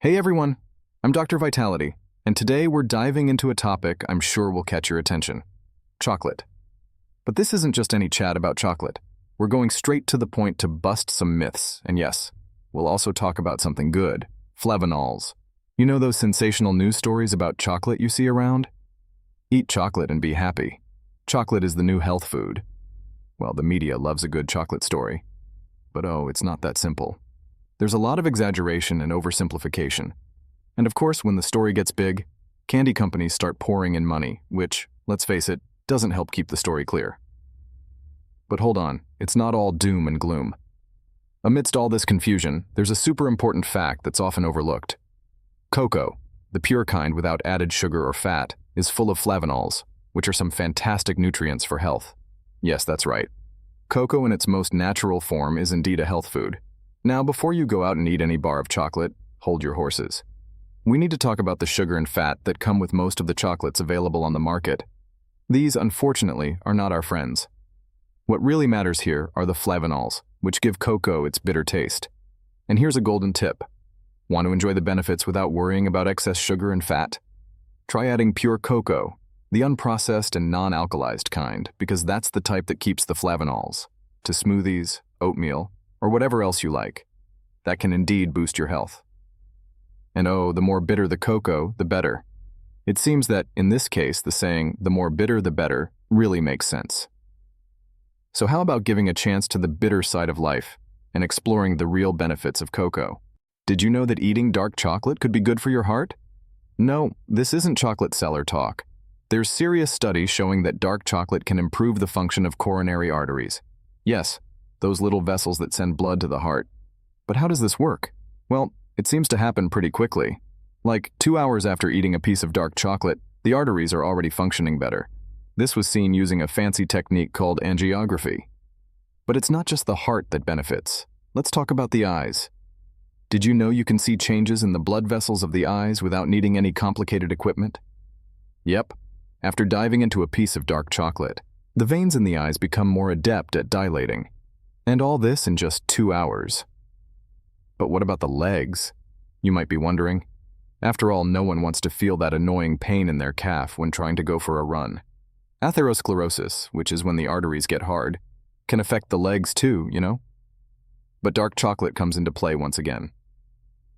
Hey everyone, I'm Dr. Vitality, and today we're diving into a topic I'm sure will catch your attention: chocolate. But this isn't just any chat about chocolate. We're going straight to the point to bust some myths, and yes, we'll also talk about something good: flavanols. You know those sensational news stories about chocolate you see around? Eat chocolate and be happy. Chocolate is the new health food. Well, the media loves a good chocolate story. But oh, it's not that simple. There's a lot of exaggeration and oversimplification. And of course, when the story gets big, candy companies start pouring in money, which, let's face it, doesn't help keep the story clear. But hold on, it's not all doom and gloom. Amidst all this confusion, there's a super important fact that's often overlooked. Cocoa, the pure kind without added sugar or fat, is full of flavanols, which are some fantastic nutrients for health. Yes, that's right. Cocoa in its most natural form is indeed a health food. Now, before you go out and eat any bar of chocolate, hold your horses. We need to talk about the sugar and fat that come with most of the chocolates available on the market. These, unfortunately, are not our friends. What really matters here are the flavanols, which give cocoa its bitter taste. And here's a golden tip. Want to enjoy the benefits without worrying about excess sugar and fat? Try adding pure cocoa, the unprocessed and non-alkalized kind, because that's the type that keeps the flavanols, to smoothies, oatmeal, or whatever else you like. That can indeed boost your health. And oh, the more bitter the cocoa, the better. It seems that, in this case, the saying, "the more bitter the better," really makes sense. So how about giving a chance to the bitter side of life and exploring the real benefits of cocoa? Did you know that eating dark chocolate could be good for your heart? No, this isn't chocolate seller talk. There's serious studies showing that dark chocolate can improve the function of coronary arteries. Yes, those little vessels that send blood to the heart. But how does this work? Well, it seems to happen pretty quickly. Like 2 hours after eating a piece of dark chocolate, the arteries are already functioning better. This was seen using a fancy technique called angiography. But it's not just the heart that benefits. Let's talk about the eyes. Did you know you can see changes in the blood vessels of the eyes without needing any complicated equipment? Yep. After diving into a piece of dark chocolate, the veins in the eyes become more adept at dilating. And all this in just 2 hours. But what about the legs? You might be wondering. After all, no one wants to feel that annoying pain in their calf when trying to go for a run. Atherosclerosis, which is when the arteries get hard, can affect the legs too, you know? But dark chocolate comes into play once again.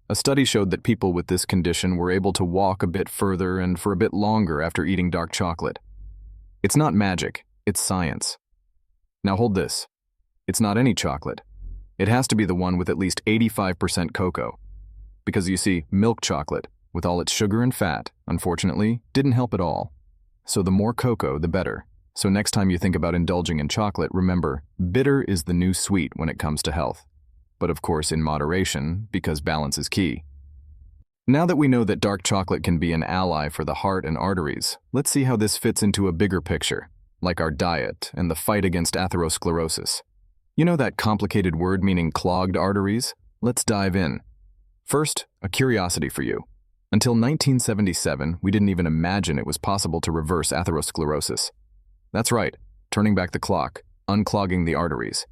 A study showed that people with this condition were able to walk a bit further and for a bit longer after eating dark chocolate. It's not magic, it's science. Now hold this. It's not any chocolate. It has to be the one with at least 85% cocoa. Because you see, milk chocolate, with all its sugar and fat, unfortunately, didn't help at all. So the more cocoa, the better. So next time you think about indulging in chocolate, remember, bitter is the new sweet when it comes to health. But of course in moderation, because balance is key. Now that we know that dark chocolate can be an ally for the heart and arteries, let's see how this fits into a bigger picture, like our diet and the fight against atherosclerosis. You know that complicated word meaning clogged arteries? Let's dive in. First, a curiosity for you. Until 1977, we didn't even imagine it was possible to reverse atherosclerosis. That's right, turning back the clock, unclogging the arteries.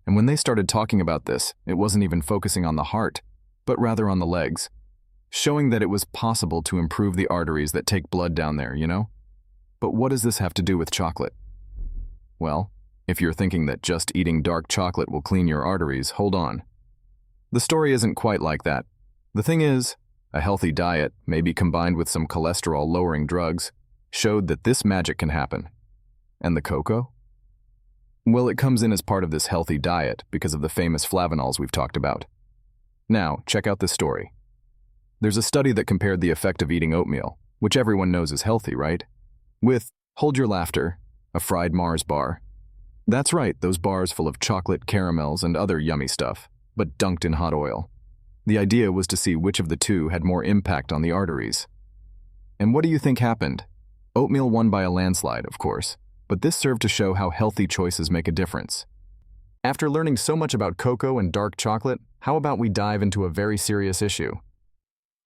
And when they started talking about this, it wasn't even focusing on the heart, but rather on the legs, showing that it was possible to improve the arteries that take blood down there, you know? But what does this have to do with chocolate? Well, if you're thinking that just eating dark chocolate will clean your arteries, hold on. The story isn't quite like that. The thing is, a healthy diet, maybe combined with some cholesterol-lowering drugs, showed that this magic can happen. And the cocoa? Well, it comes in as part of this healthy diet because of the famous flavanols we've talked about. Now, check out this story. There's a study that compared the effect of eating oatmeal, which everyone knows is healthy, right? With, hold your laughter, a fried Mars bar. That's right, those bars full of chocolate, caramels, and other yummy stuff, but dunked in hot oil. The idea was to see which of the two had more impact on the arteries. And what do you think happened? Oatmeal won by a landslide, of course, but this served to show how healthy choices make a difference. After learning so much about cocoa and dark chocolate, how about we dive into a very serious issue?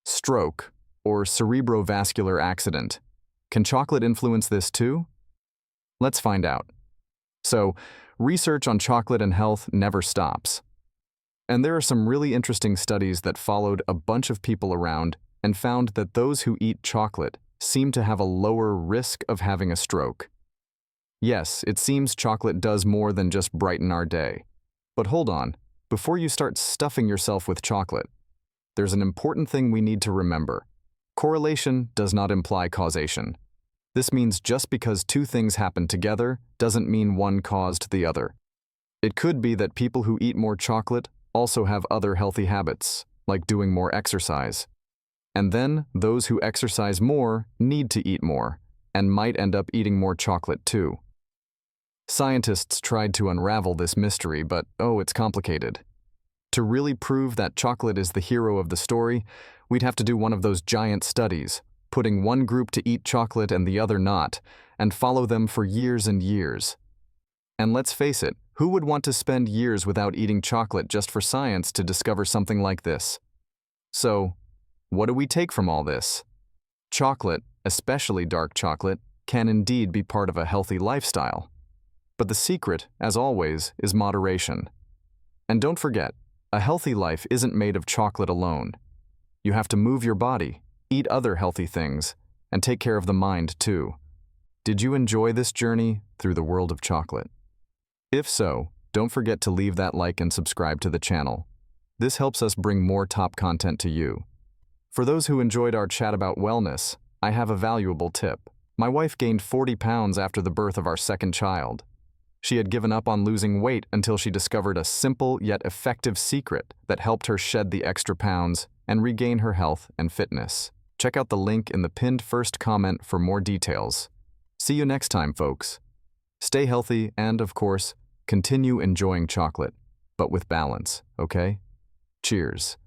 Stroke, or cerebrovascular accident. Can chocolate influence this too? Let's find out. So, research on chocolate and health never stops. And there are some really interesting studies that followed a bunch of people around and found that those who eat chocolate seem to have a lower risk of having a stroke. Yes, it seems chocolate does more than just brighten our day. But hold on, before you start stuffing yourself with chocolate, there's an important thing we need to remember. Correlation does not imply causation. This means just because two things happen together doesn't mean one caused the other. It could be that people who eat more chocolate also have other healthy habits, like doing more exercise. And then, those who exercise more need to eat more, and might end up eating more chocolate too. Scientists tried to unravel this mystery, but it's complicated. To really prove that chocolate is the hero of the story, we'd have to do one of those giant studies, putting one group to eat chocolate and the other not, and follow them for years and years. And let's face it, who would want to spend years without eating chocolate just for science to discover something like this? So, what do we take from all this? Chocolate, especially dark chocolate, can indeed be part of a healthy lifestyle. But the secret, as always, is moderation. And don't forget, a healthy life isn't made of chocolate alone. You have to move your body, eat other healthy things, and take care of the mind too. Did you enjoy this journey through the world of chocolate? If so, don't forget to leave that like and subscribe to the channel. This helps us bring more top content to you. For those who enjoyed our chat about wellness, I have a valuable tip. My wife gained 40 pounds after the birth of our second child. She had given up on losing weight until she discovered a simple yet effective secret that helped her shed the extra pounds and regain her health and fitness. Check out the link in the pinned first comment for more details. See you next time, folks. Stay healthy and, of course, continue enjoying chocolate, but with balance, okay? Cheers.